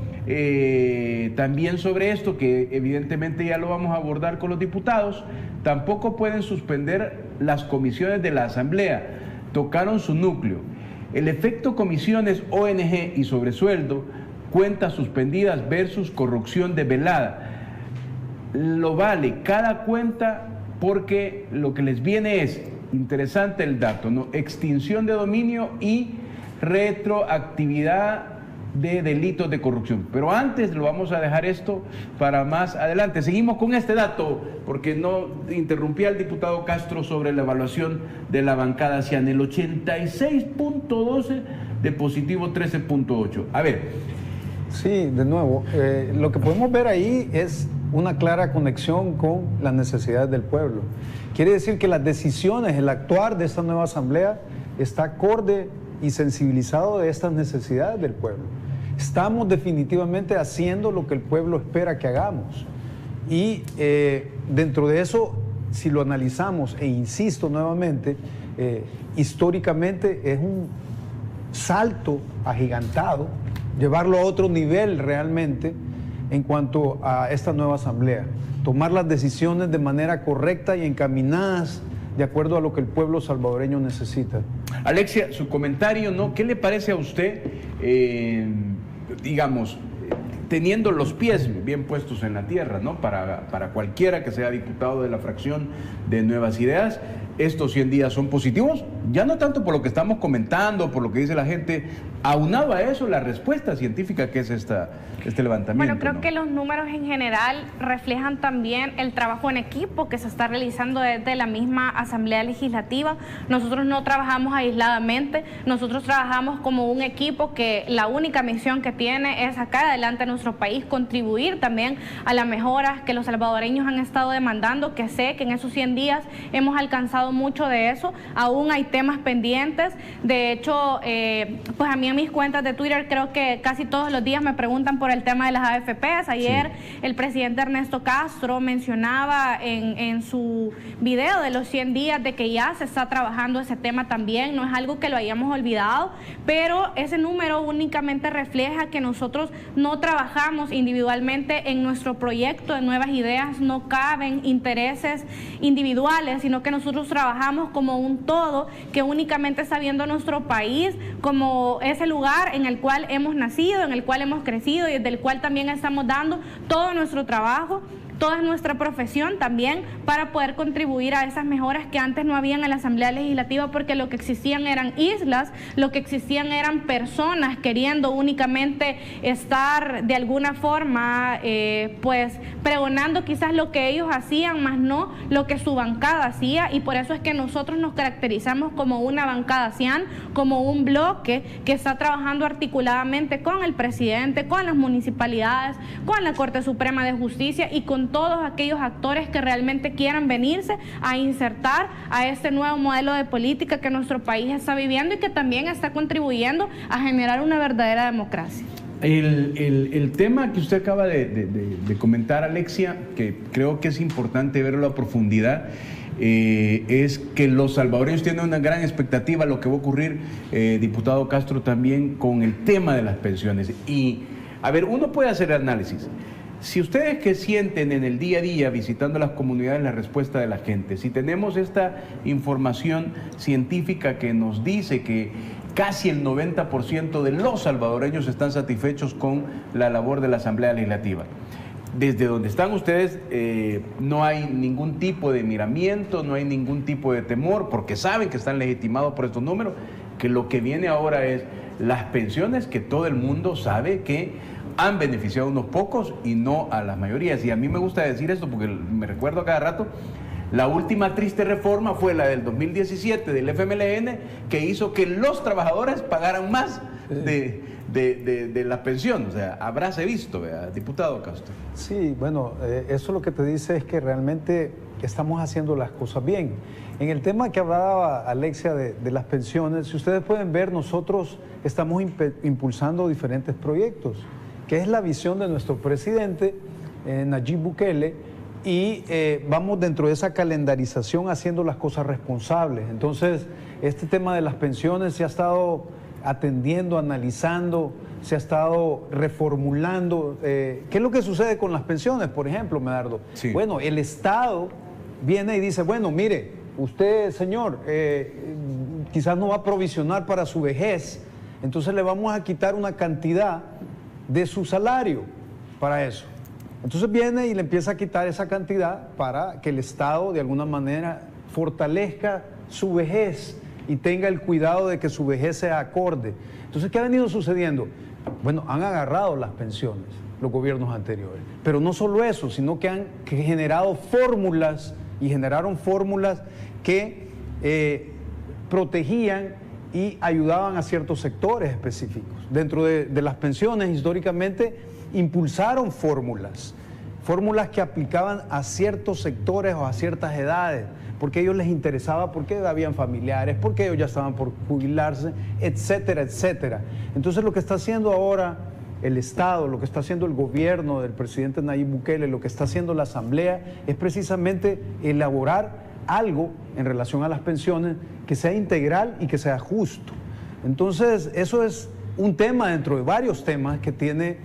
también sobre esto, que evidentemente ya lo vamos a abordar con los diputados. Tampoco pueden suspender las comisiones de la Asamblea, tocaron su núcleo. El efecto comisiones, ONG y sobresueldo, cuentas suspendidas versus corrupción desvelada. Lo vale cada cuenta porque lo que les viene es, interesante el dato, ¿no? Extinción de dominio y retroactividad de delitos de corrupción. Pero antes lo vamos a dejar esto para más adelante. Seguimos con este dato, porque no interrumpí al diputado Castro sobre la evaluación de la bancada Cian, el 86.12 de positivo 13.8. A ver. Sí, de nuevo, lo que podemos ver ahí es una clara conexión con las necesidades del pueblo. Quiere decir que las decisiones, el actuar de esta nueva asamblea está acorde y sensibilizado de estas necesidades del pueblo. Estamos definitivamente haciendo lo que el pueblo espera que hagamos. Y dentro de eso, si lo analizamos, e insisto nuevamente, históricamente es un salto agigantado, llevarlo a otro nivel realmente en cuanto a esta nueva asamblea. Tomar las decisiones de manera correcta y encaminadas de acuerdo a lo que el pueblo salvadoreño necesita. Alexia, su comentario, ¿no? ¿Qué le parece a usted, digamos, teniendo los pies bien puestos en la tierra, ¿no? Para cualquiera que sea diputado de la fracción de Nuevas Ideas, estos 100 días son positivos, ya no tanto por lo que estamos comentando, por lo que dice la gente, aunado a eso la respuesta científica que es este levantamiento. Bueno, creo ¿no? que los números en general reflejan también el trabajo en equipo que se está realizando desde la misma Asamblea Legislativa. Nosotros no trabajamos aisladamente, nosotros trabajamos como un equipo que la única misión que tiene es sacar adelante a nuestro país, contribuir también a las mejoras que los salvadoreños han estado demandando, que sé que en esos 100 días hemos alcanzado mucho de eso, aún hay temas pendientes. De hecho, pues a mí en mis cuentas de Twitter creo que casi todos los días me preguntan por el tema de las AFPs. Ayer el presidente Ernesto Castro mencionaba en su video de los 100 días de que ya se está trabajando ese tema también, no es algo que lo hayamos olvidado, pero ese número únicamente refleja que nosotros no trabajamos individualmente en nuestro proyecto de Nuevas Ideas, no caben intereses individuales, sino que nosotros trabajamos como un todo que únicamente está viendo nuestro país como ese lugar en el cual hemos nacido, en el cual hemos crecido y desde el cual también estamos dando todo nuestro trabajo, toda nuestra profesión también para poder contribuir a esas mejoras que antes no habían en la Asamblea Legislativa, porque lo que existían eran islas, lo que existían eran personas queriendo únicamente estar de alguna forma pues pregonando quizás lo que ellos hacían, más no lo que su bancada hacía, y por eso es que nosotros nos caracterizamos como una bancada Cian, como un bloque que está trabajando articuladamente con el presidente, con las municipalidades, con la Corte Suprema de Justicia y con todos aquellos actores que realmente quieran venirse a insertar a este nuevo modelo de política que nuestro país está viviendo y que también está contribuyendo a generar una verdadera democracia. El tema que usted acaba de comentar, Alexia, que creo que es importante verlo a profundidad, es que los salvadoreños tienen una gran expectativa a lo que va a ocurrir, diputado Castro, también con el tema de las pensiones. Y, a ver, uno puede hacer análisis. Si ustedes que sienten en el día a día visitando las comunidades la respuesta de la gente, si tenemos esta información científica que nos dice que casi el 90% de los salvadoreños están satisfechos con la labor de la Asamblea Legislativa, desde donde están ustedes no hay ningún tipo de miramiento, no hay ningún tipo de temor, porque saben que están legitimados por estos números, que lo que viene ahora es las pensiones que todo el mundo sabe que han beneficiado a unos pocos y no a las mayorías. Y a mí me gusta decir esto porque me recuerdo a cada rato, la última triste reforma fue la del 2017 del FMLN, que hizo que los trabajadores pagaran más de la pensión. O sea, habráse visto, ¿verdad, diputado Castro? Sí, bueno, eso lo que te dice es que realmente estamos haciendo las cosas bien. En el tema que hablaba Alexia de las pensiones, si ustedes pueden ver, nosotros estamos impulsando diferentes proyectos, que es la visión de nuestro presidente, Nayib Bukele, y vamos dentro de esa calendarización haciendo las cosas responsables. Entonces, este tema de las pensiones se ha estado atendiendo, analizando, se ha estado reformulando. ¿Qué es lo que sucede con las pensiones, por ejemplo, Medardo? Sí. Bueno, el Estado viene y dice, bueno, mire, usted, señor, quizás no va a provisionar para su vejez, entonces le vamos a quitar una cantidad de su salario para eso. Entonces viene y le empieza a quitar esa cantidad para que el Estado de alguna manera fortalezca su vejez y tenga el cuidado de que su vejez sea acorde. Entonces, ¿qué ha venido sucediendo? Bueno, han agarrado las pensiones los gobiernos anteriores, pero no solo eso, sino que han generado fórmulas y generaron fórmulas que protegían y ayudaban a ciertos sectores específicos. Dentro de las pensiones, históricamente, impulsaron fórmulas que aplicaban a ciertos sectores o a ciertas edades, porque a ellos les interesaba, porque habían familiares, porque ellos ya estaban por jubilarse, etcétera, etcétera. Entonces lo que está haciendo ahora el Estado, lo que está haciendo el gobierno del presidente Nayib Bukele, lo que está haciendo la Asamblea, es precisamente elaborar algo en relación a las pensiones que sea integral y que sea justo. Entonces, eso es un tema dentro de varios temas que tiene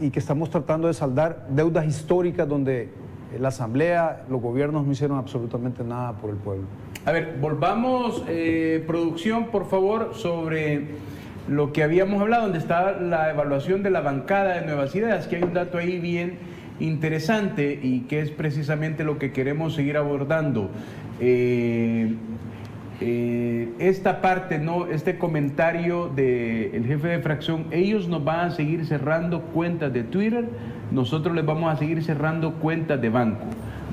y que estamos tratando de saldar deudas históricas donde la Asamblea, los gobiernos no hicieron absolutamente nada por el pueblo. A ver, volvamos, producción, por favor, sobre lo que habíamos hablado, donde está la evaluación de la bancada de Nuevas Ideas, que hay un dato ahí bien interesante y que es precisamente lo que queremos seguir abordando. Esta parte, ¿no? Este comentario del jefe de fracción: ellos nos van a seguir cerrando cuentas de Twitter, nosotros les vamos a seguir cerrando cuentas de banco,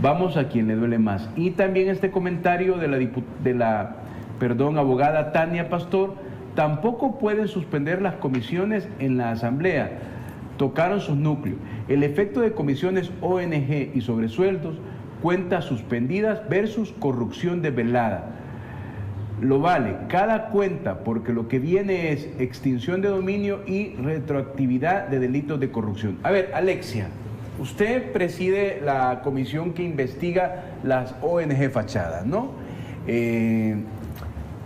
vamos a quien le duele más. Y también este comentario de la abogada Tania Pastor: tampoco pueden suspender las comisiones en la Asamblea, tocaron sus núcleos. El efecto de comisiones ONG y sobresueldos, cuentas suspendidas versus corrupción desvelada. Lo vale cada cuenta, porque lo que viene es extinción de dominio y retroactividad de delitos de corrupción. A ver, Alexia, usted preside la comisión que investiga las ONG fachadas, ¿no?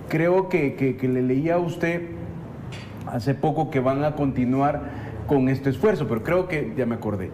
Creo que le leía a usted hace poco que van a continuar con este esfuerzo, pero creo que ya me acordé.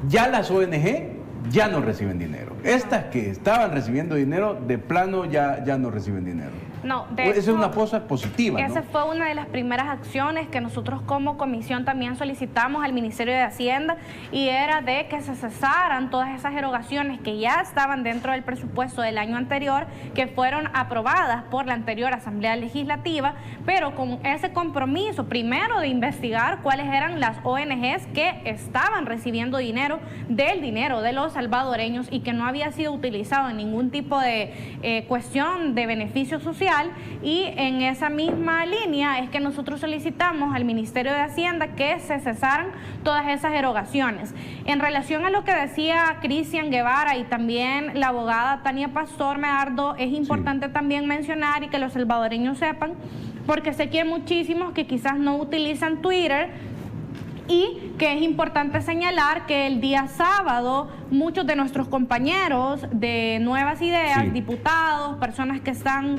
Ya las ONG ya no reciben dinero. Estas que estaban recibiendo dinero, de plano ya no reciben dinero. No, de hecho, hecho, esa es una cosa positiva, esa ¿no? fue una de las primeras acciones que nosotros como comisión también solicitamos al Ministerio de Hacienda, y era de que se cesaran todas esas erogaciones que ya estaban dentro del presupuesto del año anterior, que fueron aprobadas por la anterior Asamblea Legislativa, pero con ese compromiso primero de investigar cuáles eran las ONGs que estaban recibiendo dinero de los salvadoreños y que no había sido utilizado en ningún tipo de cuestión de beneficio social. Y en esa misma línea es que nosotros solicitamos al Ministerio de Hacienda que se cesaran todas esas erogaciones. En relación a lo que decía Cristian Guevara y también la abogada Tania Pastor, Medardo, es importante también mencionar y que los salvadoreños sepan, porque sé que hay muchísimos que quizás no utilizan Twitter, y que es importante señalar que el día sábado muchos de nuestros compañeros de Nuevas Ideas, diputados, personas que están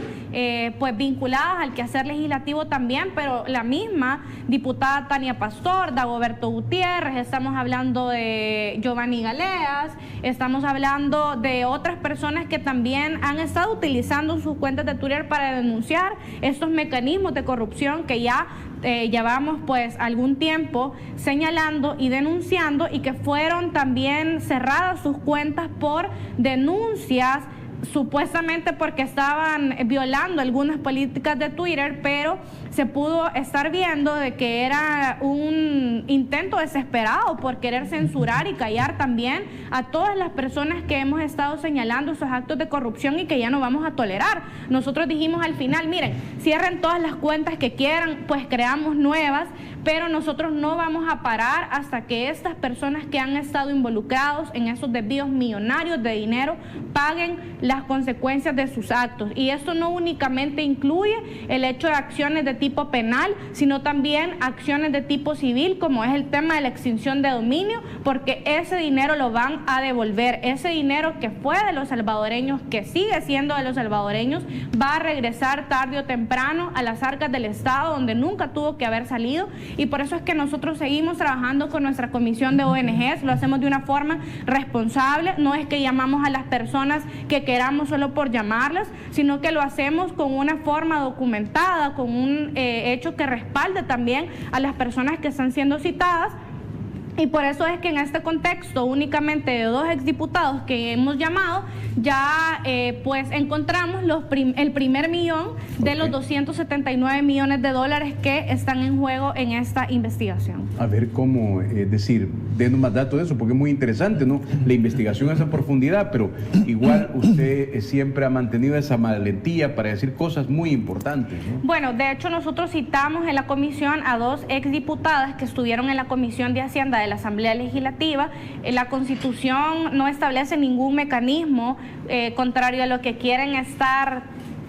pues vinculadas al quehacer legislativo también, pero la misma diputada Tania Pastor, Dagoberto Gutiérrez, estamos hablando de Giovanni Galeas, estamos hablando de otras personas que también han estado utilizando sus cuentas de Twitter para denunciar estos mecanismos de corrupción que ya llevamos pues algún tiempo señalando y denunciando, y que fueron también cerradas sus cuentas por denuncias, supuestamente porque estaban violando algunas políticas de Twitter, pero se pudo estar viendo de que era un intento desesperado por querer censurar y callar también a todas las personas que hemos estado señalando esos actos de corrupción y que ya no vamos a tolerar. Nosotros dijimos al final, miren, cierren todas las cuentas que quieran, pues creamos nuevas, pero nosotros no vamos a parar hasta que estas personas que han estado involucrados en esos desvíos millonarios de dinero paguen las consecuencias de sus actos. Y esto no únicamente incluye el hecho de acciones de tipo penal, sino también acciones de tipo civil, como es el tema de la extinción de dominio, porque ese dinero lo van a devolver. Ese dinero que fue de los salvadoreños, que sigue siendo de los salvadoreños, va a regresar tarde o temprano a las arcas del Estado, donde nunca tuvo que haber salido, y por eso es que nosotros seguimos trabajando con nuestra comisión de ONGs, lo hacemos de una forma responsable, no es que llamamos a las personas que queramos solo por llamarlas, sino que lo hacemos con una forma documentada, con un hecho que respalde también a las personas que están siendo citadas. Y por eso es que en este contexto únicamente de 2 exdiputados que hemos llamado, ya pues encontramos el primer millón de los 279 millones de dólares que están en juego en esta investigación. A ver cómo, es decir, denos más datos de eso, porque es muy interesante, ¿no? La investigación es a profundidad, pero igual usted siempre ha mantenido esa valentía para decir cosas muy importantes, ¿no? Bueno, de hecho nosotros citamos en la comisión a 2 exdiputadas que estuvieron en la Comisión de Hacienda de la Asamblea Legislativa. La Constitución no establece ningún mecanismo, contrario a lo que quieren estar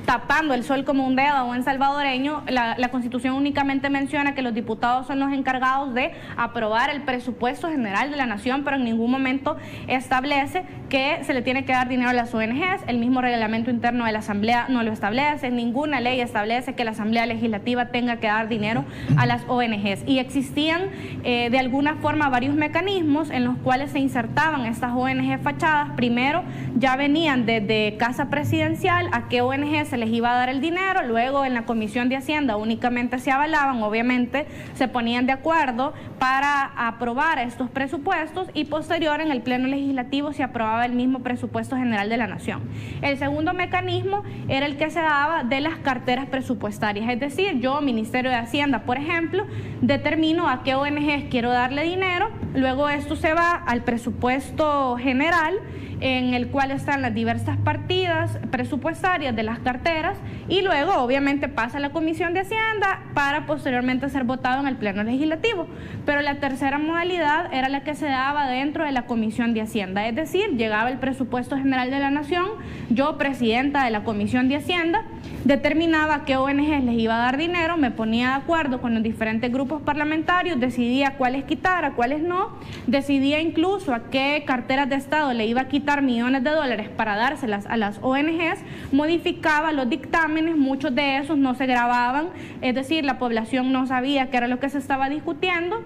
tapando el sol como un dedo a buen salvadoreño. La Constitución únicamente menciona que los diputados son los encargados de aprobar el presupuesto general de la nación, pero en ningún momento establece que se le tiene que dar dinero a las ONGs. El mismo reglamento interno de la Asamblea no lo establece, ninguna ley establece que la Asamblea Legislativa tenga que dar dinero a las ONGs. Y existían de alguna forma varios mecanismos en los cuales se insertaban estas ONG fachadas. Primero, ya venían desde Casa Presidencial a qué ONG se les iba a dar el dinero, luego en la Comisión de Hacienda únicamente se avalaban, obviamente se ponían de acuerdo para aprobar estos presupuestos y posterior en el Pleno Legislativo se aprobaba el mismo presupuesto general de la Nación. El segundo mecanismo era el que se daba de las carteras presupuestarias, es decir, yo, Ministerio de Hacienda, por ejemplo, determino a qué ONGs quiero darle dinero, luego esto se va al presupuesto general, en el cual están las diversas partidas presupuestarias de las carteras y luego obviamente pasa a la Comisión de Hacienda para posteriormente ser votado en el Pleno Legislativo. Pero la tercera modalidad era la que se daba dentro de la Comisión de Hacienda, es decir, llegaba el presupuesto general de la Nación, yo, presidenta de la Comisión de Hacienda, determinaba qué ONG les iba a dar dinero, me ponía de acuerdo con los diferentes grupos parlamentarios, decidía cuáles quitar, a cuáles no, decidía incluso a qué carteras de Estado le iba a quitar millones de dólares para dárselas a las ONGs, modificaba los dictámenes, muchos de esos no se grababan, es decir, la población no sabía qué era lo que se estaba discutiendo.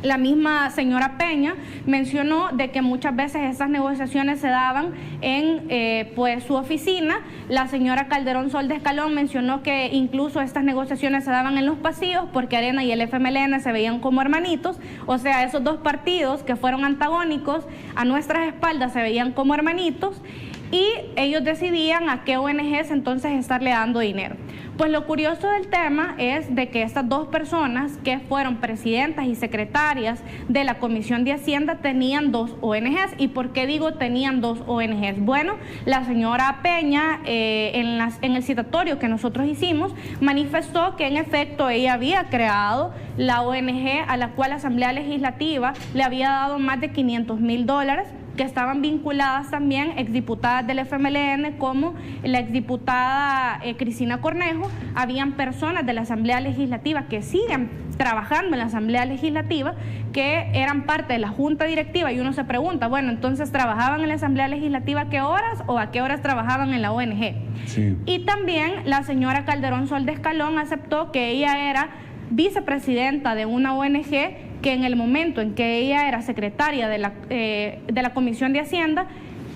La misma señora Peña mencionó de que muchas veces estas negociaciones se daban en pues su oficina. La señora Calderón Sol de Escalón mencionó que incluso estas negociaciones se daban en los pasillos porque Arena y el FMLN se veían como hermanitos, o sea, esos 2 partidos que fueron antagónicos a nuestras espaldas se veían como hermanitos y ellos decidían a qué ONGs entonces estarle dando dinero. Pues lo curioso del tema es de que estas 2 personas que fueron presidentas y secretarias de la Comisión de Hacienda tenían 2 ONGs. ¿Y por qué digo tenían 2 ONGs? Bueno, la señora Peña en el citatorio que nosotros hicimos manifestó que en efecto ella había creado la ONG a la cual la Asamblea Legislativa le había dado más de $500,000, que estaban vinculadas también exdiputadas del FMLN como la exdiputada Cristina Cornejo. Habían personas de la Asamblea Legislativa que siguen trabajando en la Asamblea Legislativa, que eran parte de la Junta Directiva y uno se pregunta, bueno, entonces ¿trabajaban en la Asamblea Legislativa a qué horas o a qué horas trabajaban en la ONG? Sí. Y también la señora Calderón Sol de Escalón aceptó que ella era vicepresidenta de una ONG que en el momento en que ella era secretaria de la Comisión de Hacienda,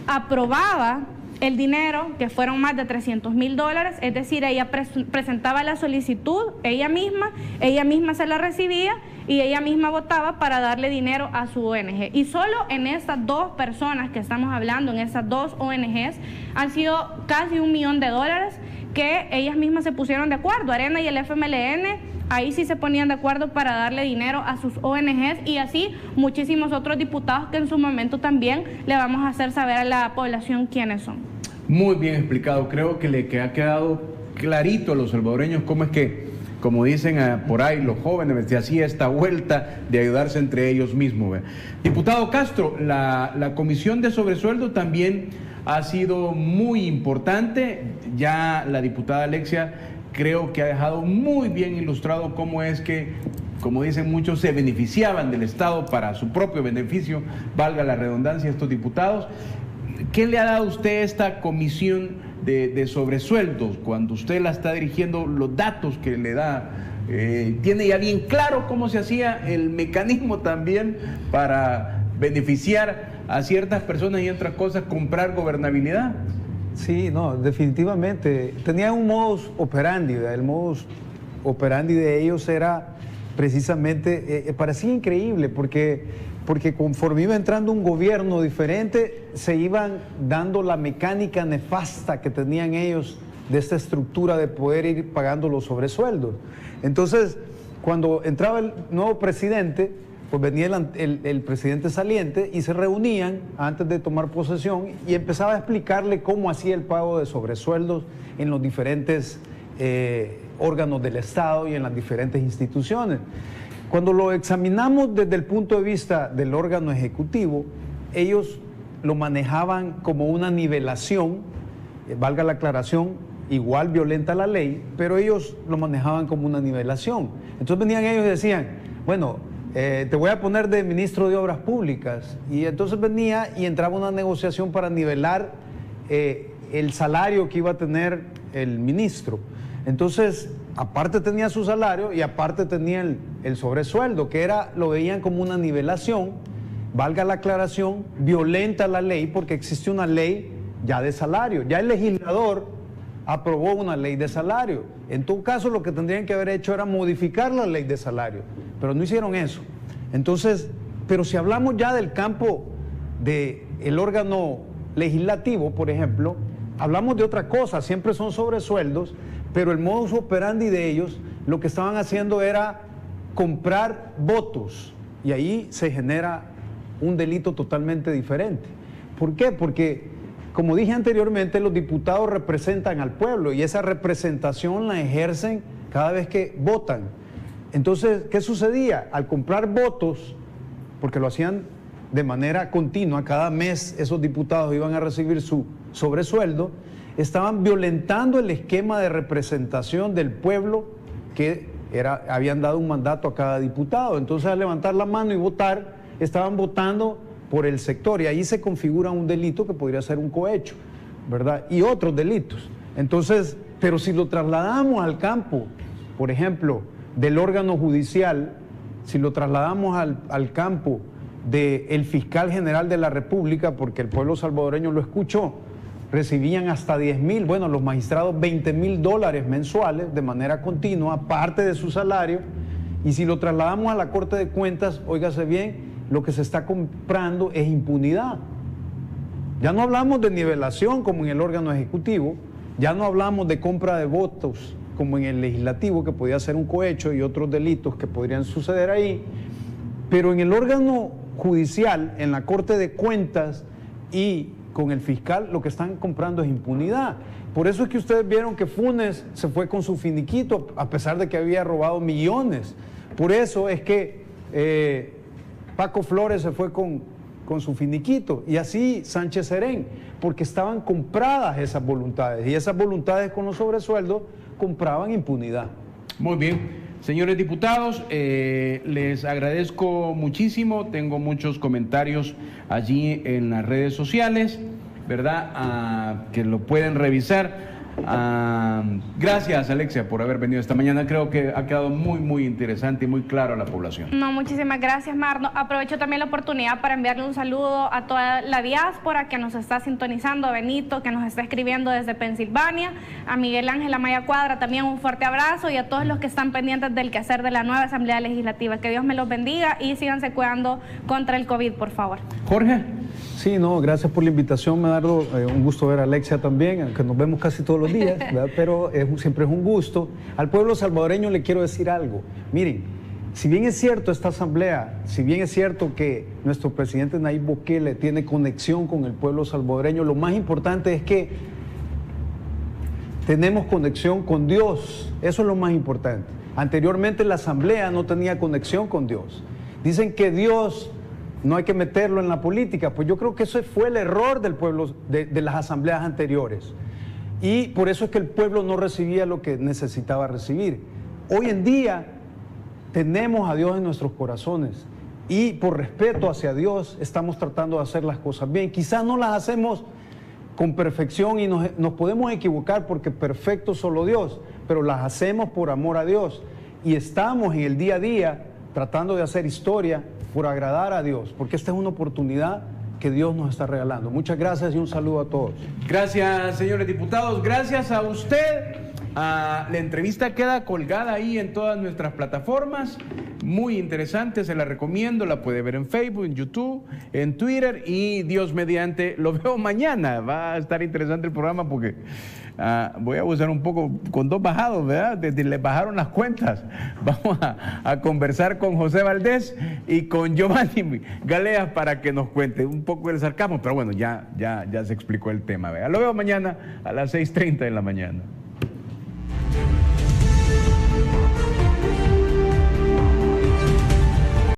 aprobaba el dinero, que fueron más de $300,000, es decir, ella presentaba la solicitud, ella misma se la recibía y ella misma votaba para darle dinero a su ONG. Y solo en estas 2 personas que estamos hablando, en esas 2 ONGs, han sido casi $1 millón que ellas mismas se pusieron de acuerdo. Arena y el FMLN, ahí sí se ponían de acuerdo para darle dinero a sus ONGs y así muchísimos otros diputados que en su momento también le vamos a hacer saber a la población quiénes son. Muy bien explicado, creo que le ha quedado clarito a los salvadoreños cómo es que, como dicen por ahí los jóvenes, se hacía esta vuelta de ayudarse entre ellos mismos. ¿Ve? Diputado Castro, la comisión de sobresueldo también ha sido muy importante. Ya la diputada Alexia creo que ha dejado muy bien ilustrado cómo es que, como dicen muchos, se beneficiaban del Estado para su propio beneficio, valga la redundancia, estos diputados. ¿Qué le ha dado usted esta comisión de sobresueldos cuando usted la está dirigiendo, los datos que le da tiene ya bien claro cómo se hacía el mecanismo también para beneficiar a ciertas personas y otras cosas, comprar gobernabilidad. Sí, no, definitivamente. Tenían un modus operandi, ¿verdad? El modus operandi de ellos era precisamente, parecía increíble porque conforme iba entrando un gobierno diferente, se iban dando la mecánica nefasta que tenían ellos de esta estructura de poder ir pagando los sobresueldos. Entonces, cuando entraba el nuevo presidente, pues venía el presidente saliente y se reunían antes de tomar posesión y empezaba a explicarle cómo hacía el pago de sobresueldos en los diferentes órganos del Estado y en las diferentes instituciones. Cuando lo examinamos desde el punto de vista del órgano ejecutivo, ellos lo manejaban como una nivelación, valga la aclaración, igual violenta la ley, pero ellos lo manejaban como una nivelación. Entonces venían ellos y decían, bueno, te voy a poner de ministro de Obras Públicas. Y entonces venía y entraba una negociación para nivelar el salario que iba a tener el ministro. Entonces, aparte tenía su salario y aparte tenía el sobresueldo, que lo veían como una nivelación, valga la aclaración, violenta la ley, porque existe una ley ya de salario. Ya el legislador aprobó una ley de salario. En todo caso, lo que tendrían que haber hecho era modificar la ley de salario, pero no hicieron eso. Entonces, pero si hablamos ya del campo del órgano legislativo, por ejemplo, hablamos de otra cosa, siempre son sobresueldos, pero el modus operandi de ellos, lo que estaban haciendo era comprar votos, y ahí se genera un delito totalmente diferente. ¿Por qué? Porque, como dije anteriormente, los diputados representan al pueblo y esa representación la ejercen cada vez que votan. Entonces, ¿qué sucedía? Al comprar votos, porque lo hacían de manera continua, cada mes esos diputados iban a recibir su sobresueldo, estaban violentando el esquema de representación del pueblo que habían dado un mandato a cada diputado. Entonces, al levantar la mano y votar, estaban votando por el sector, y ahí se configura un delito que podría ser un cohecho, ¿verdad? Y otros delitos. Entonces, pero si lo trasladamos al campo, por ejemplo, del órgano judicial, si lo trasladamos al campo del fiscal general de la República, porque el pueblo salvadoreño lo escuchó, recibían hasta 10,000, bueno, los magistrados $20,000 mensuales de manera continua, aparte de su salario, y si lo trasladamos a la Corte de Cuentas, óigase bien, lo que se está comprando es impunidad. Ya no hablamos de nivelación como en el órgano ejecutivo, ya no hablamos de compra de votos como en el legislativo, que podía ser un cohecho y otros delitos que podrían suceder ahí, pero en el órgano judicial, en la Corte de Cuentas y con el fiscal, lo que están comprando es impunidad. Por eso es que ustedes vieron que Funes se fue con su finiquito, a pesar de que había robado millones. Por eso es que Paco Flores se fue con su finiquito, y así Sánchez Serén, porque estaban compradas esas voluntades, y esas voluntades con los sobresueldos compraban impunidad. Muy bien. Señores diputados, les agradezco muchísimo, tengo muchos comentarios allí en las redes sociales, ¿verdad? Que lo pueden revisar. Gracias, Alexia, por haber venido esta mañana. Creo que ha quedado muy interesante y muy claro a la población. No, muchísimas gracias, Marno. Aprovecho también la oportunidad para enviarle un saludo a toda la diáspora que nos está sintonizando, a Benito, que nos está escribiendo desde Pensilvania, a Miguel Ángel Amaya Cuadra, también un fuerte abrazo, y a todos los que están pendientes del quehacer de la nueva Asamblea Legislativa. Que Dios me los bendiga y síganse cuidando contra el COVID, por favor. Jorge. Sí, no, gracias por la invitación, Medardo. Un gusto ver a Alexia también, aunque nos vemos casi todos los días, ¿verdad? Pero siempre es un gusto. Al pueblo salvadoreño le quiero decir algo. Miren, si bien es cierto esta asamblea, si bien es cierto que nuestro presidente Nayib Bukele tiene conexión con el pueblo salvadoreño, lo más importante es que tenemos conexión con Dios. Eso es lo más importante. Anteriormente la asamblea no tenía conexión con Dios. Dicen que Dios no hay que meterlo en la política. Pues yo creo que ese fue el error del pueblo, de las asambleas anteriores. Y por eso es que el pueblo no recibía lo que necesitaba recibir. Hoy en día tenemos a Dios en nuestros corazones y por respeto hacia Dios estamos tratando de hacer las cosas bien. Quizás no las hacemos con perfección y nos podemos equivocar, porque perfecto solo Dios, pero las hacemos por amor a Dios. y estamos en el día a día tratando de hacer historia por agradar a Dios, porque esta es una oportunidad que Dios nos está regalando. Muchas gracias y un saludo a todos. Gracias, señores diputados. Gracias a usted. La entrevista queda colgada ahí en todas nuestras plataformas. Muy interesante, se la recomiendo. La puede ver en Facebook, en YouTube, en Twitter y Dios mediante. Lo veo mañana. Va a estar interesante el programa porque voy a abusar un poco con 2 bajados, ¿verdad? Les bajaron las cuentas. Vamos a conversar con José Valdés y con Giovanni Galeas para que nos cuente un poco del sarcasmo. Pero bueno, ya se explicó el tema, ¿verdad? Lo veo mañana a las 6:30 de la mañana.